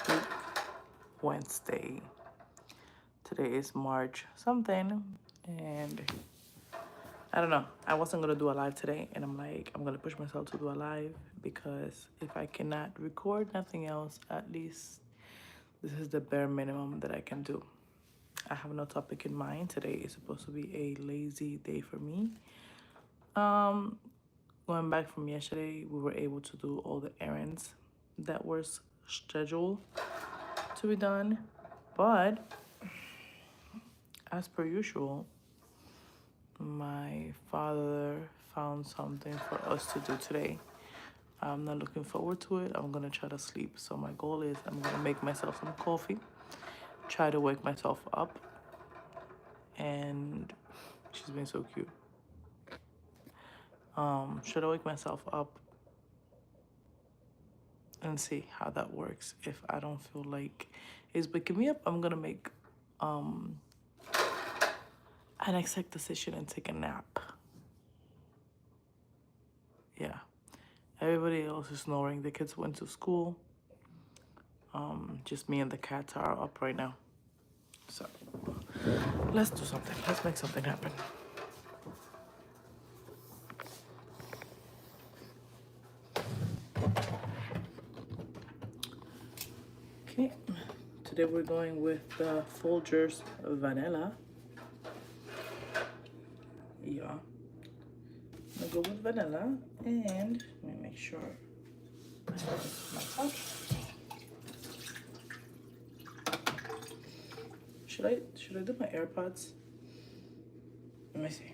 Happy Wednesday. Today is March something, and I don't know. I wasn't gonna do a live today, and I'm like, I'm gonna push myself to do a live because if I cannot record nothing else, at least this is the bare minimum that I can do. I have no topic in mind. Today is supposed to be a lazy day for me. Um, Going back from yesterday, we were able to do all the errands that were scheduled to be done, but as per usual, my father found something for us to do today. I'm not looking forward to it. I'm gonna try to sleep. So my goal is I'm gonna make myself some coffee, try to wake myself up, and she's been so cute. Should I wake myself up and see how that works? If I don't feel like it's waking me up, I'm gonna make um an exact decision and take a nap. Yeah. Everybody else is snoring. The kids went to school. Just me and the cats are up right now. So let's do something. Let's make something happen. Okay. Today we're going with the Folgers vanilla. Yeah. I'm gonna go with vanilla and let me make sure I have my pouch. Should I do my AirPods? Let me see.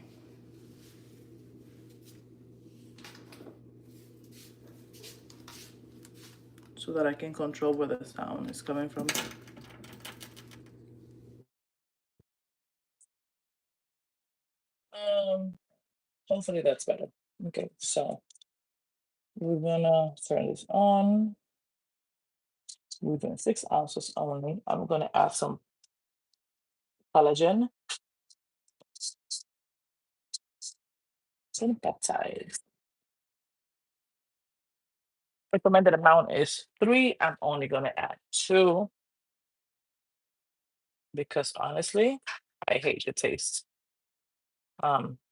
So that I can control where the sound is coming from. Um, Hopefully that's better. Okay, so we're gonna turn this on. We're doing 6 ounces only. I'm gonna add some collagen and peptides. Recommended amount is 3. I'm only gonna add 2 because honestly, I hate the taste.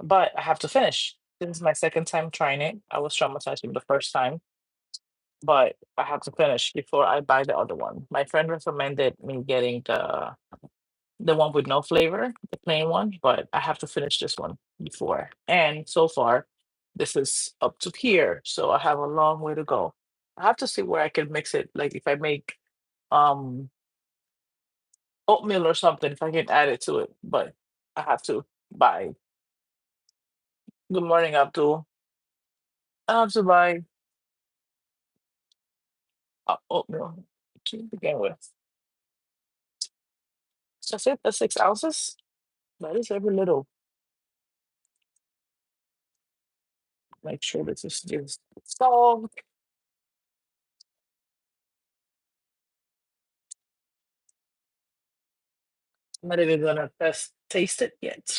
But I have to finish. This is my second time trying it. I was traumatized from the first time, but I have to finish before I buy the other one. My friend recommended me getting the one with no flavor, the plain one, but I have to finish this one before. And so far, this is up to here, so I have a long way to go. I have to see where I can mix it. Like if I make um oatmeal or something, if I can add it to it, but I have to buy. Good morning, Abdul. I have to buy oatmeal to begin with. That's it. That's 6 ounces. That is every little. Make sure this is just salt. I'm not even gonna taste it yet.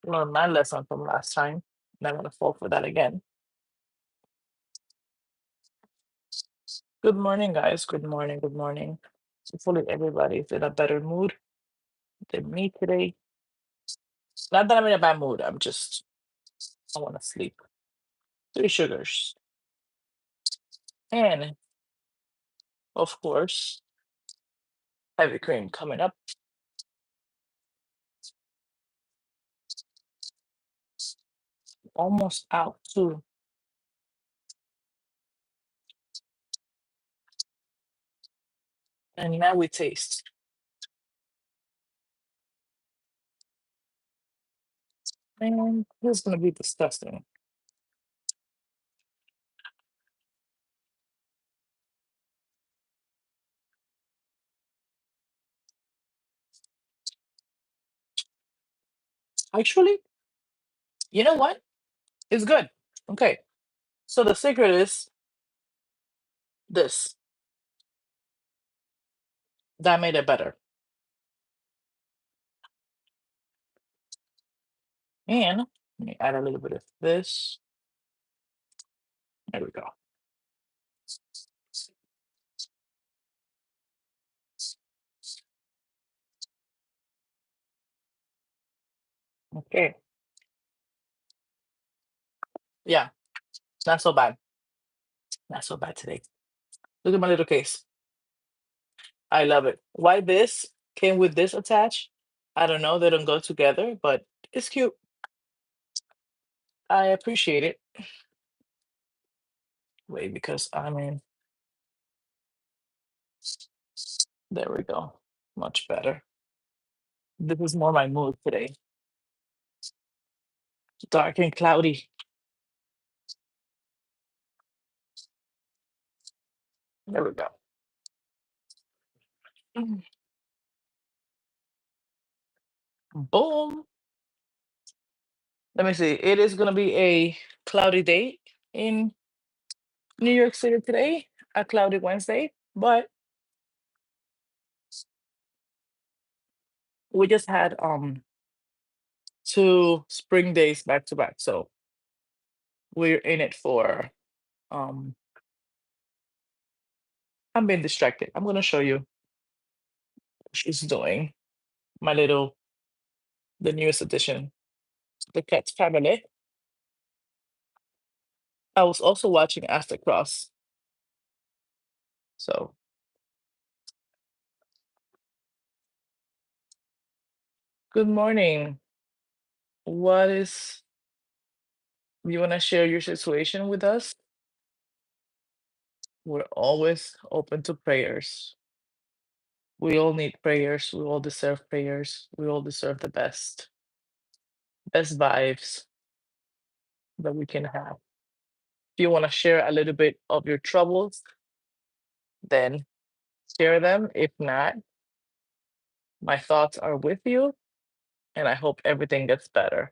Learned my lesson from last time. Not gonna fall for that again. Good morning, guys. Good morning. Good morning. Hopefully, everybody's in a better mood than me today. Not that I'm in a bad mood. I want to sleep. 3 sugars. And, of course, heavy cream coming up. Almost out, too. And now we taste. And this is going to be disgusting. Actually, you know what? It's good. Okay. So the secret is this. That made it better. And let me add a little bit of this. There we go. Okay. Yeah, not so bad. Not so bad today. Look at my little case. I love it. Why this came with this attached? I don't know. They don't go together, but it's cute. I appreciate it. Wait, because I mean, there we go. Much better. This is more my mood today. Dark and cloudy. There we go. Mm. Boom. Let me see. It is going to be a cloudy day in New York City today, a cloudy Wednesday, but we just had 2 spring days back to back. So we're in it for um I'm being distracted. I'm gonna show you what she's doing. My little the newest edition, the cat's family. I was also watching After Cross. So good morning. What is you wanna share your situation with us? We're always open to prayers. We all need prayers. We all deserve prayers. We all deserve the best vibes that we can have. If you want to share a little bit of your troubles, then share them. If not, my thoughts are with you, and I hope everything gets better.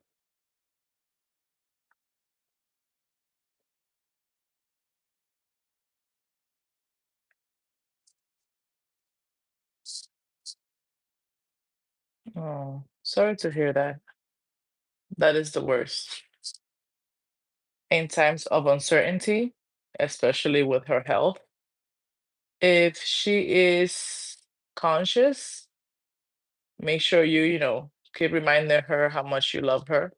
Oh, sorry to hear that. That is the worst. In times of uncertainty, especially with her health, if she is conscious, make sure you keep reminding her how much you love her.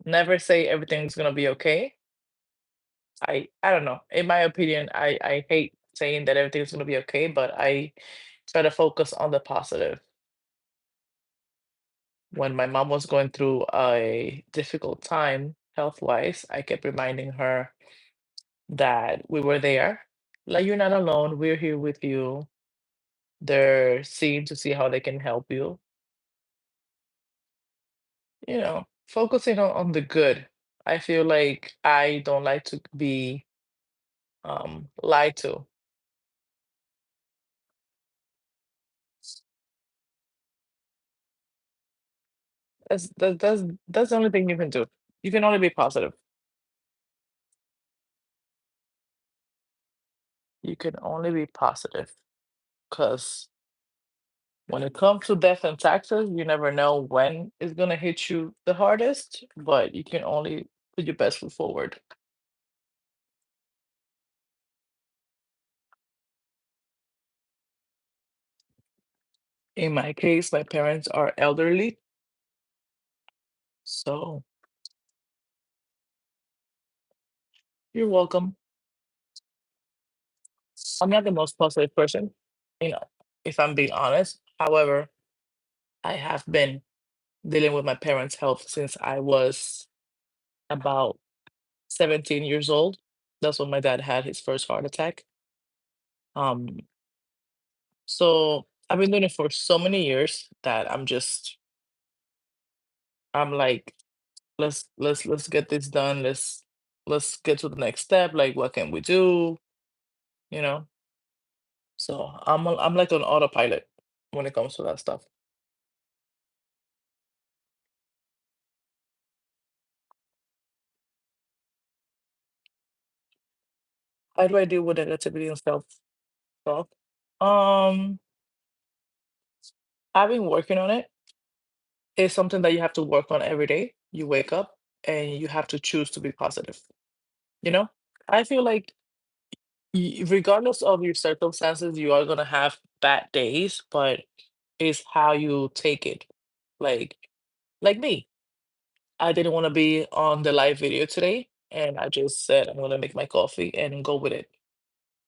Never say everything's gonna be okay. I don't know. In my opinion, I hate saying that everything's gonna be okay, but I try to focus on the positive. When my mom was going through a difficult time health-wise, I kept reminding her that we were there. Like, you're not alone. We're here with you. They're seeing to see how they can help you. Focusing on the good. I feel like I don't like to be lied to. That's the only thing you can do. You can only be positive. You can only be positive because when it comes to death and taxes, you never know when it's gonna hit you the hardest, but you can only put your best foot forward. In my case, my parents are elderly, so you're welcome. I'm not the most positive person, you know, if I'm being honest. However, I have been dealing with my parents' health since I was about 17 years old. That's when my dad had his first heart attack. Um, so I've been doing it for so many years that I'm like, let's get this done. Let's get to the next step. Like, what can we do? You know? So I'm like on autopilot when it comes to that stuff. How do I deal with negativity and self? Um, I've been working on it. It's something that you have to work on every day. You wake up and you have to choose to be positive. You know? I feel like regardless of your circumstances, you are gonna have bad days, but it's how you take it. like like me. I didn't want to be on the live video today, and I just said I'm gonna make my coffee and go with it.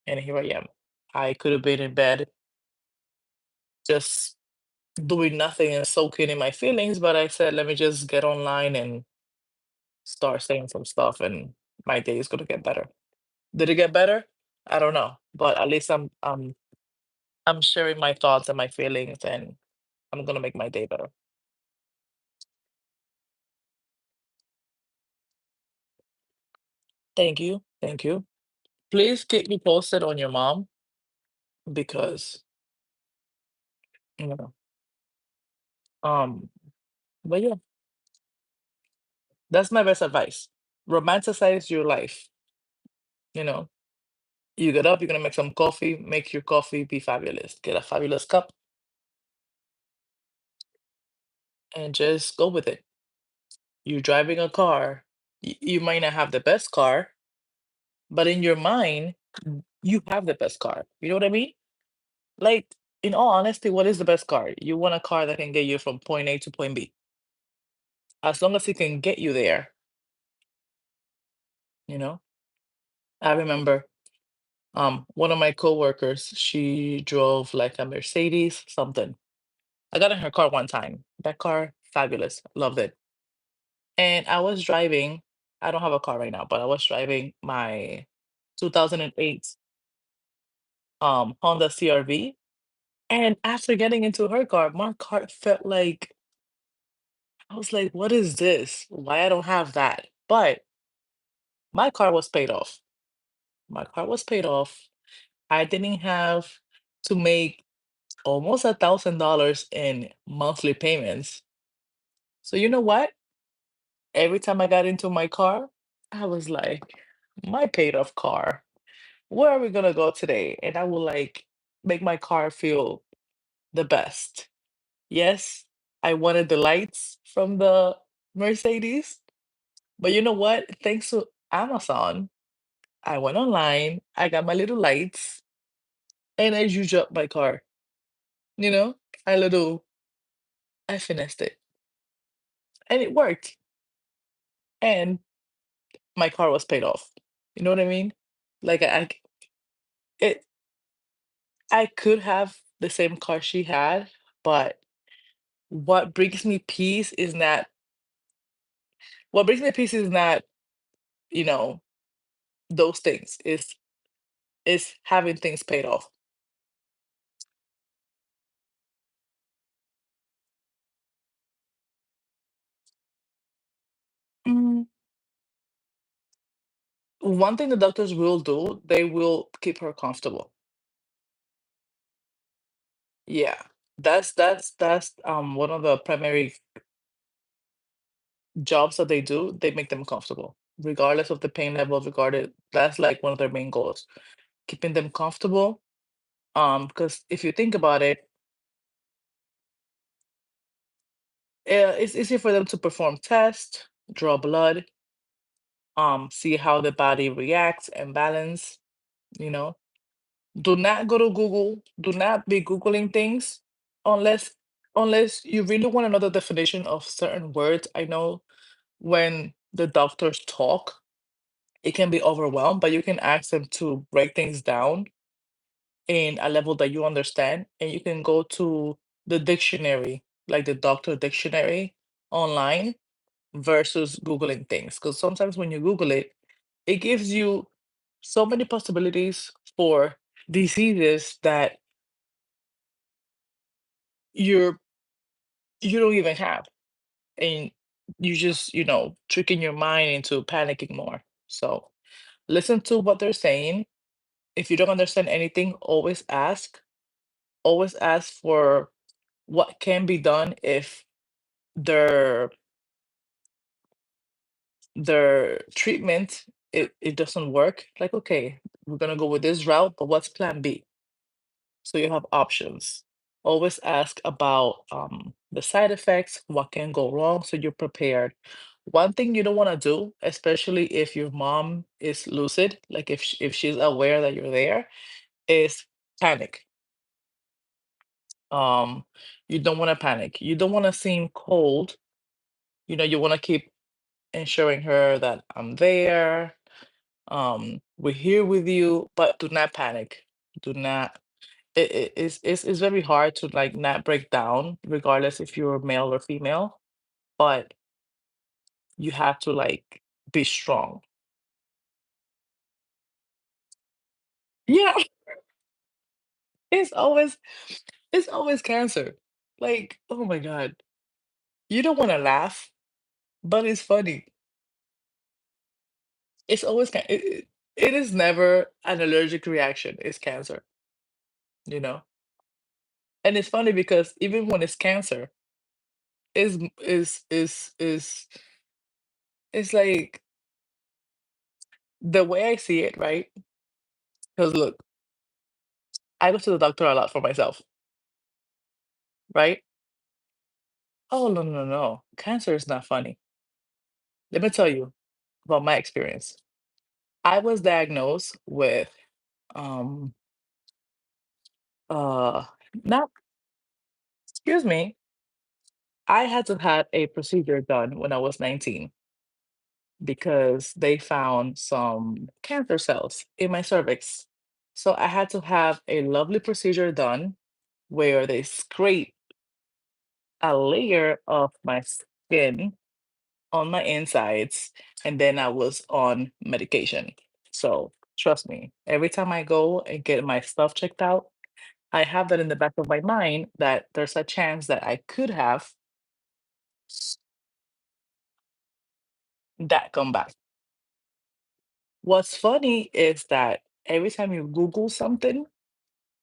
And here I am. I could have been in bed just doing nothing and soaking in my feelings, but I said, let me just get online and start saying some stuff, and my day is gonna get better. Did it get better? I don't know, but at least I'm sharing my thoughts and my feelings, and I'm gonna make my day better. Thank you, thank you. Please keep me posted on your mom because you know, um, but yeah, that's my best advice. Romanticize your life. You know, you get up, you're gonna make some coffee, make your coffee be fabulous. Get a fabulous cup and just go with it. You're driving a car. You might not have the best car, but in your mind, you have the best car. You know what I mean? Like, in all honesty, what is the best car? You want a car that can get you from point A to point B. As long as it can get you there, you know? I remember one of my coworkers, she drove like a Mercedes something. I got in her car one time. That car, fabulous. Loved it. And I was driving, I don't have a car right now, but I was driving my 2008 Honda CRV. And after getting into her car, my car felt like I was like, what is this? Why I don't have that? But my car was paid off. My car was paid off. I didn't have to make almost $1,000 in monthly payments. So you know what? Every time I got into my car, I was like, my paid off car. Where are we gonna go today? And I will like make my car feel the best. Yes, I wanted the lights from the Mercedes, but you know what? Thanks to Amazon, I went online, I got my little lights, and I zhuzhed up my car. You know, I finessed it, and it worked. And my car was paid off. You know what I mean? Like it, I could have the same car she had, but what brings me peace is not what brings me peace is not, you know, those things. It's having things paid off. Mm, one thing the doctors will do, they will keep her comfortable. Yeah. That's one of the primary jobs that they do, they make them comfortable. Regardless of the pain level, regarded that's like one of their main goals. Keeping them comfortable. Because if you think about it, it's easy for them to perform tests, draw blood, see how the body reacts and balance, you know. Do not go to Google. Do not be Googling things unless you really want to know the definition of certain words. I know when the doctors talk, it can be overwhelmed, but you can ask them to break things down in a level that you understand, and you can go to the dictionary, like the doctor dictionary online versus Googling things. Because sometimes when you Google it, it gives you so many possibilities for diseases that you're you don't even have. And you just, tricking your mind into panicking more. So listen to what they're saying. If you don't understand anything, always ask for what can be done if their treatment it doesn't work. Like, okay, we're gonna go with this route, but what's plan B? So you have options. Always ask about the side effects, what can go wrong, so you're prepared. One thing you don't want to do, especially if your mom is lucid, like if she's aware that you're there, is panic. Um, you don't want to panic. You don't want to seem cold. You want to keep ensuring her that I'm there. We're here with you, but do not panic. Do not. It's very hard to like not break down, regardless if you're male or female. But you have to like be strong. Yeah, it's always it's always cancer. Like, oh my God. You don't want to laugh, but it's funny. It's always it is never an allergic reaction. It's cancer, you know. And it's funny because even when it's cancer, is like the way I see it, right? Because look, I go to the doctor a lot for myself, right? Oh no, no, no. Cancer is not funny. Let me tell you about my experience. I was diagnosed with um uh not excuse me, I had to have a procedure done when I was 19 because they found some cancer cells in my cervix. So I had to have a lovely procedure done where they scrape a layer of my skin on my insides, and then I was on medication. So trust me, every time I go and get my stuff checked out, I have that in the back of my mind that there's a chance that I could have that come back. What's funny is that every time you Google something,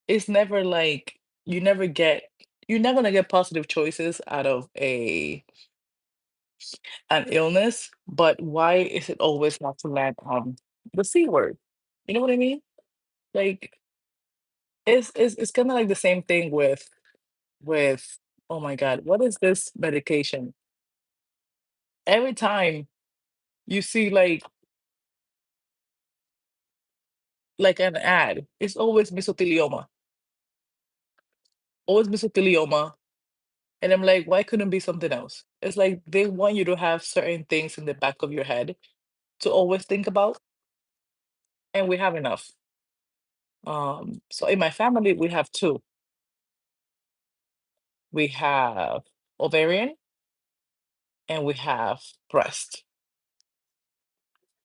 it's never like you're never gonna get positive choices out of an illness, but why is it always have to land on the C word? You know what I mean? Like it's kind of like the same thing with oh my God, what is this medication? Every time you see like an ad, it's always mesothelioma, and I'm like, why couldn't it be something else? It's like they want you to have certain things in the back of your head to always think about, and we have enough. So in my family, we have two. We have ovarian and we have breast.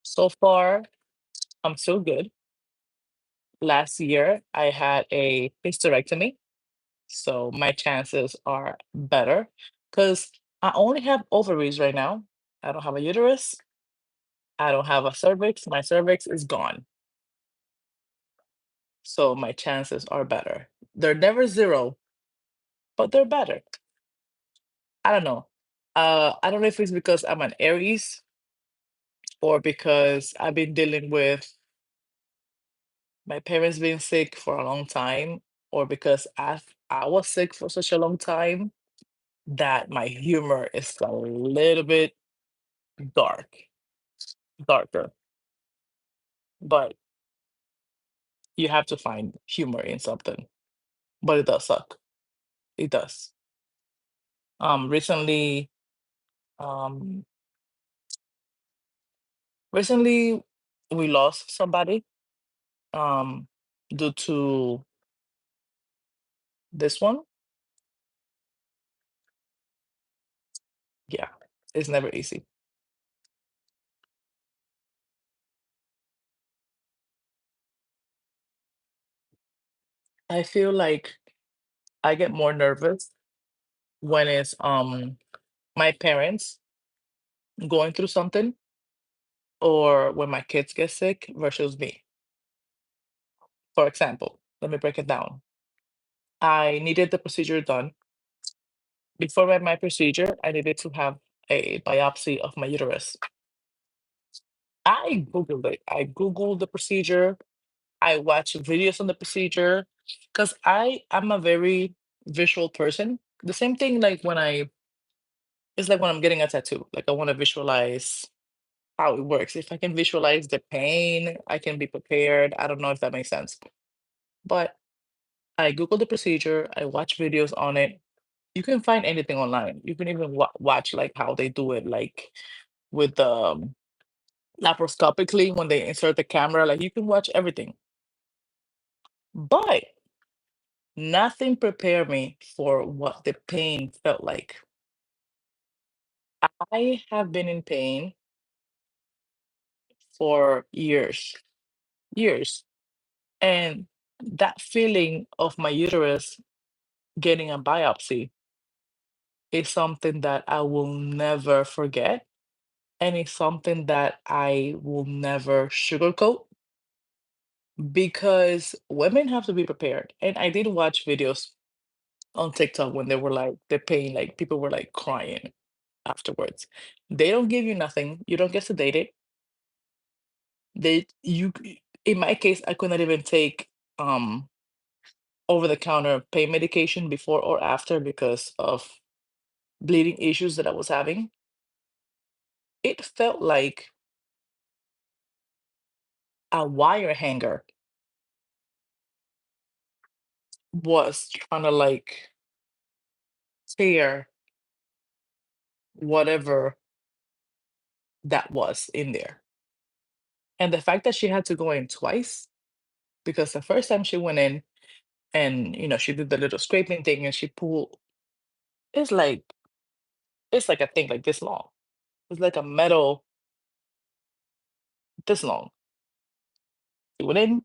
So far, I'm still good. Last year, I had a hysterectomy, so my chances are better because I only have ovaries right now. I don't have a uterus. I don't have a cervix. My cervix is gone. So my chances are better. They're never zero, but they're better. I don't know. I don't know if it's because I'm an Aries or because I've been dealing with my parents being sick for a long time, or because I was sick for such a long time that my humor is a little bit dark, darker. But you have to find humor in something. But it does suck. It does. Recently, um, recently we lost somebody um due to this one. Yeah, it's never easy. I feel like I get more nervous when it's my parents going through something or when my kids get sick versus me. For example, let me break it down. I needed the procedure done. Before my procedure, I needed to have a biopsy of my uterus. I Googled it. I Googled the procedure. I watched videos on the procedure because I'm a very visual person. The same thing like it's like when I'm getting a tattoo. Like I want to visualize how it works. If I can visualize the pain, I can be prepared. I don't know if that makes sense. But I Googled the procedure, I watched videos on it. You can find anything online. You can even watch like how they do it, like with laparoscopically when they insert the camera. Like you can watch everything, but nothing prepared me for what the pain felt like. I have been in pain for years, years, and that feeling of my uterus getting a biopsy is something that I will never forget. And it's something that I will never sugarcoat because women have to be prepared. And I did watch videos on TikTok when they were like the pain, like people were like crying afterwards. They don't give you nothing. You don't get sedated. In my case, I could not even take over the counter pain medication before or after because of bleeding issues that I was having. It felt like a wire hanger was trying to like tear whatever that was in there. And the fact that she had to go in twice, because the first time she went in and she did the little scraping thing and she pulled, it's like it's like a thing like this long. It's like a metal this long. She went in,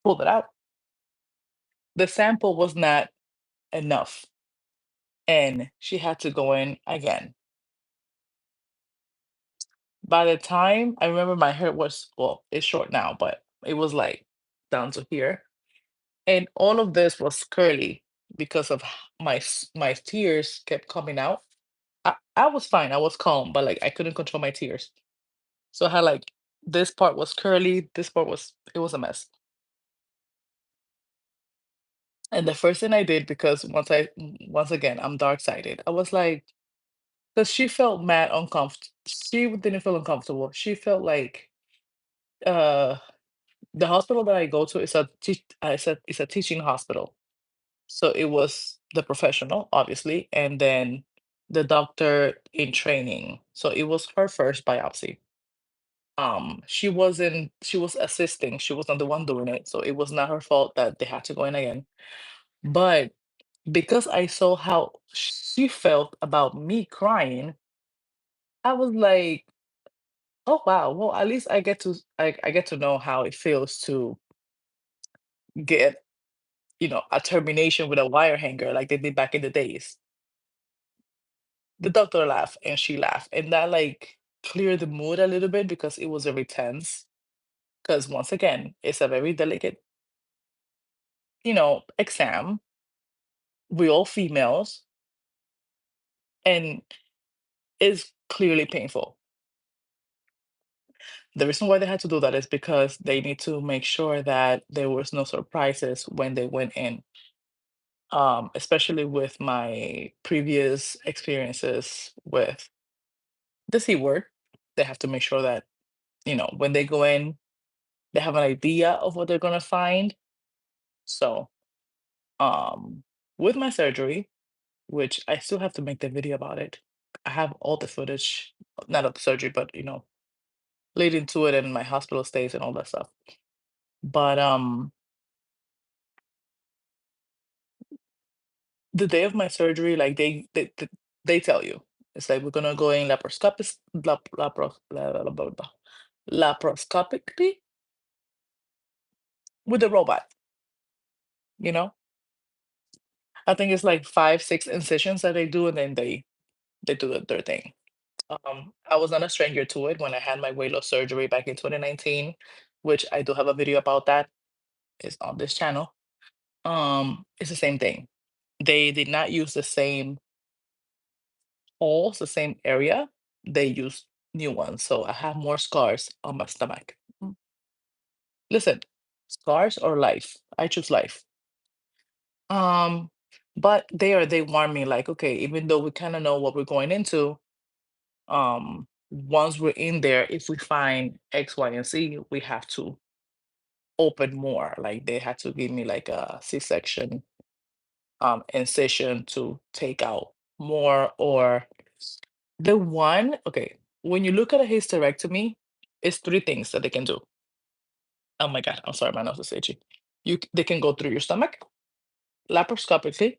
pulled it out. The sample was not enough. And she had to go in again. By the time I remember my hair was, well, it's short now, but it was like down to here. And all of this was curly because of my tears kept coming out. I was fine. I was calm, but like I couldn't control my tears. So I had like this part was curly, this part was it was a mess. And the first thing I did, because once again, I'm dark sided. I was like, because she felt mad uncomfortable. She didn't feel uncomfortable. She felt like uh the hospital that I go to is it's a teaching hospital. So it was the professional, obviously, and then the doctor in training. So it was her first biopsy. She was assisting. She wasn't the one doing it. So it was not her fault that they had to go in again. But because I saw how she felt about me crying, I was like, oh wow, well at least I get to know how it feels to get, a termination with a wire hanger like they did back in the days. The doctor laughed and she laughed, and that like cleared the mood a little bit because it was very tense. Because once again, it's a very delicate, exam. We all females, and it's clearly painful. The reason why they had to do that is because they need to make sure that there was no surprises when they went in. Especially with my previous experiences with the C word, they have to make sure that, when they go in, they have an idea of what they're gonna find. So, um, with my surgery, which I still have to make the video about it, I have all the footage, not of the surgery, but leading to it and my hospital stays and all that stuff. But the day of my surgery, like they tell you, it's like we're gonna go in laparoscopically with the robot. You know, I think it's like 5, 6 incisions that they do, and then they do their thing. I was not a stranger to it when I had my weight loss surgery back in 2019, which I do have a video about that. It's on this channel. It's the same thing. They did not use the same holes, the same area. They used new ones, so I have more scars on my stomach. Listen, scars or life? I choose life. Um, but they warn me like, okay, even though we kind of know what we're going into, once we're in there, if we find X, Y, and Z, we have to open more. Like they had to give me like a C-section incision to take out more, or the one, okay, when you look at a hysterectomy, it's three things that they can do. Oh my God, I'm sorry, my nose is itchy. They can go through your stomach laparoscopically.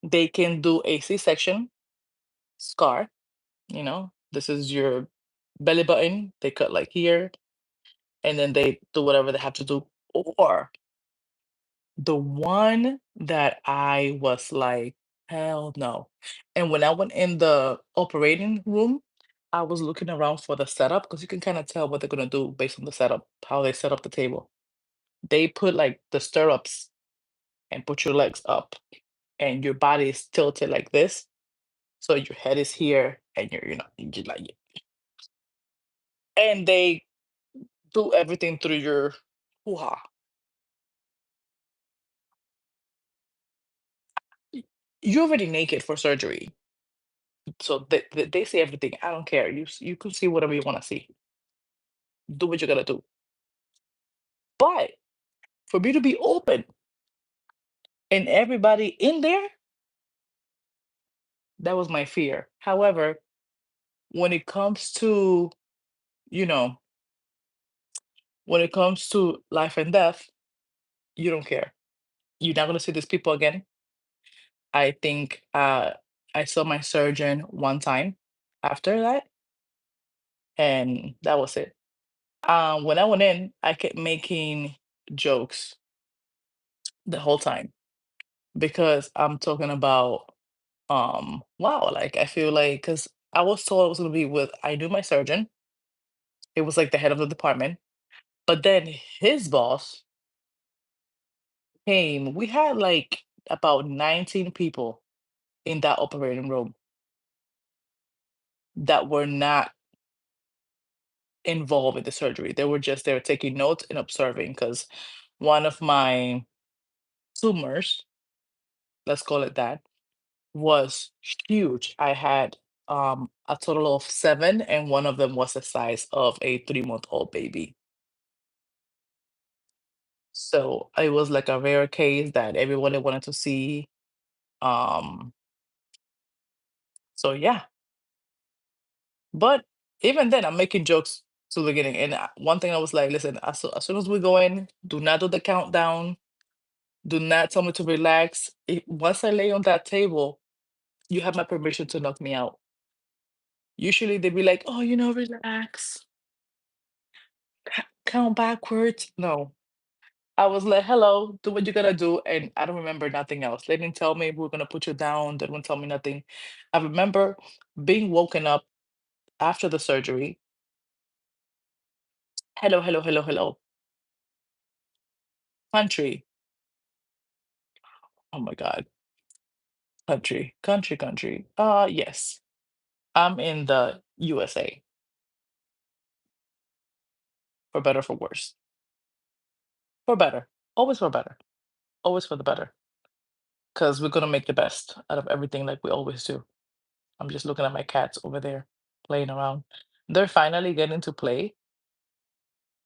They can do a C-section scar. This is your belly button. They cut like here, and then they do whatever they have to do. Or the one that I was like, hell no. And when I went in the operating room, I was looking around for the setup because you can kind of tell what they're gonna do based on the setup, how they set up the table. They put like the stirrups and put your legs up, and your body is tilted like this. So your head is here, and you're like, and they do everything through your hoo-ha. Y- You're already naked for surgery, so they see everything. I don't care. You can see whatever you want to see. Do what you gotta do. But for me to be open and everybody in there, that was my fear. However, when it comes to you know when it comes to life and death, you don't care. You're not gonna see these people again. I think I saw my surgeon one time after that, and that was it. When I went in, I kept making jokes the whole time because I'm talking about, wow, like I feel like because I was told I was gonna be with, I knew my surgeon, it was like the head of the department, but then his boss came. We had like about 19 people in that operating room that were not involved in the surgery. They were just there taking notes and observing because one of my tumors, let's call it that, was huge. I had a total of seven, and one of them was the size of a 3-month-old baby. So it was like a rare case that everybody wanted to see. Um, so yeah, but even then, I'm making jokes to the beginning. And one thing I was like, listen, as soon as we go in, do not do the countdown. Do not tell me to relax. Once I lay on that table, you have my permission to knock me out. Usually they'd be like, oh, relax, count backwards. No, I was like, hello, do what you gotta do. And I don't remember nothing else. They didn't tell me we're gonna put you down. They didn't tell me nothing. I remember being woken up after the surgery. Hello, hello, hello, hello. Country. Oh my God. Country, country, country. Yes. I'm in the USA, for better, for worse. For better. Always for better. Always for the better. Because we're gonna make the best out of everything like we always do. I'm just looking at my cats over there playing around. They're finally getting to play,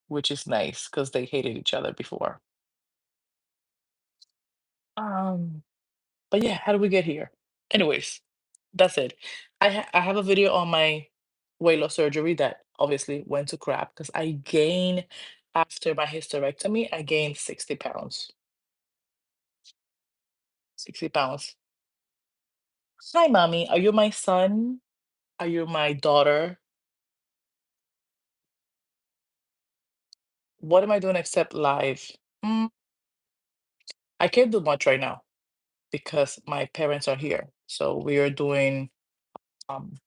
which is nice because they hated each other before. Um, but yeah, how did we get here? Anyways, that's it. I have a video on my weight loss surgery that obviously went to crap because I gained after my hysterectomy, I gained 60 pounds. 60 pounds. Hi, mommy. Are you my son? Are you my daughter? What am I doing except live? Mm, I can't do much right now because my parents are here. So we are doing um,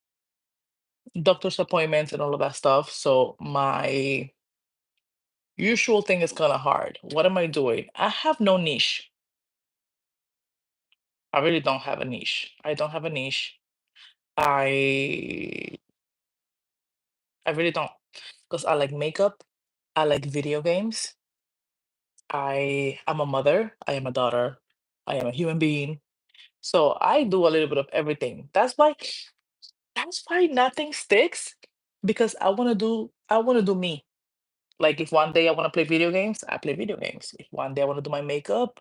doctor's appointments and all of that stuff. So my usual thing is kind of hard. What am I doing? I have no niche. I really don't have a niche. I don't have a niche. I I really don't because I like makeup. I like video games. I am a mother. I am a daughter. I am a human being. So I do a little bit of everything. That's why nothing sticks because I want to do me. Like if one day I want to play video games, I play video games. If one day I want to do my makeup,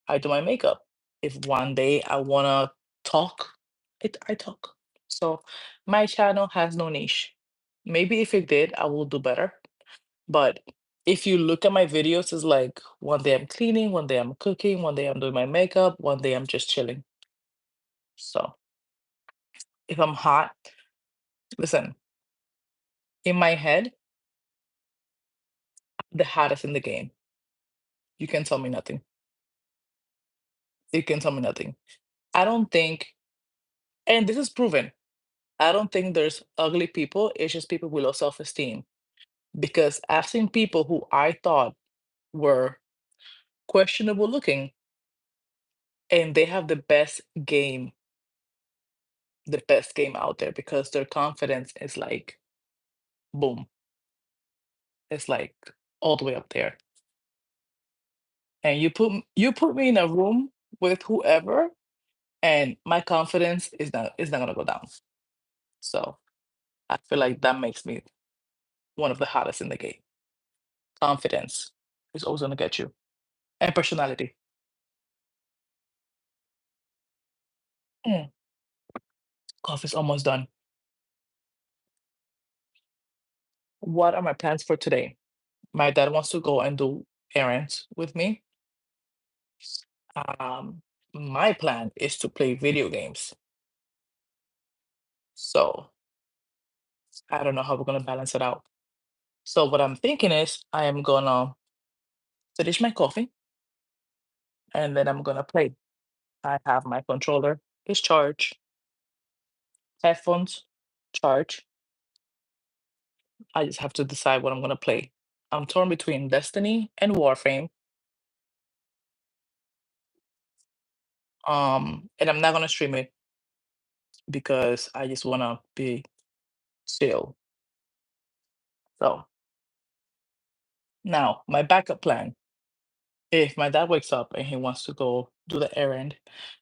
I do my makeup. If one day I want to talk, I talk. So my channel has no niche. Maybe if it did, I will do better. But if you look at my videos, it's like one day I'm cleaning, one day I'm cooking, one day I'm doing my makeup, one day I'm just chilling. So if I'm hot, listen, in my head, the hottest in the game. You can tell me nothing. You can tell me nothing. I don't think, and this is proven, I don't think there's ugly people. It's just people with low self-esteem. Because I've seen people who I thought were questionable looking, and they have the best game out there because their confidence is like boom. It's like all the way up there. And you put me in a room with whoever, and my confidence is not gonna go down. So I feel like that makes me one of the hottest in the game. Confidence is always gonna get you, and personality. Mm, coffee's almost done. What are my plans for today? My dad wants to go and do errands with me. Um, my plan is to play video games. So I don't know how we're gonna balance it out. So what I'm thinking is I am gonna finish my coffee and then I'm gonna play. I have my controller is charged, headphones charged. I just have to decide what I'm gonna play. I'm torn between Destiny and Warframe. And I'm not gonna stream it because I just wanna be chill. So now my backup plan. If my dad wakes up and he wants to go do the errand,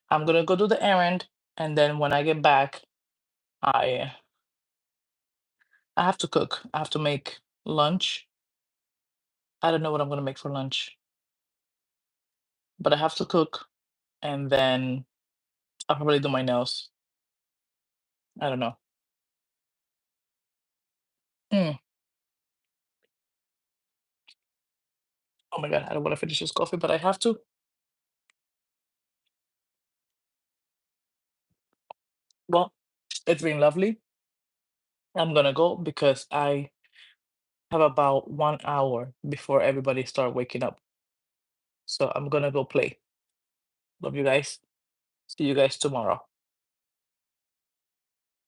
I'm gonna go do the errand, and then when I get back, I I have to cook. I have to make lunch. I don't know what I'm gonna make for lunch, but I have to cook, and then I'll probably do my nails. I don't know. Mm. Oh my god, I don't want to finish this coffee, but I have to. Well, it's been lovely. I'm gonna go because I have about 1 hour before everybody start waking up. So I'm gonna go play. Love you guys. See you guys tomorrow.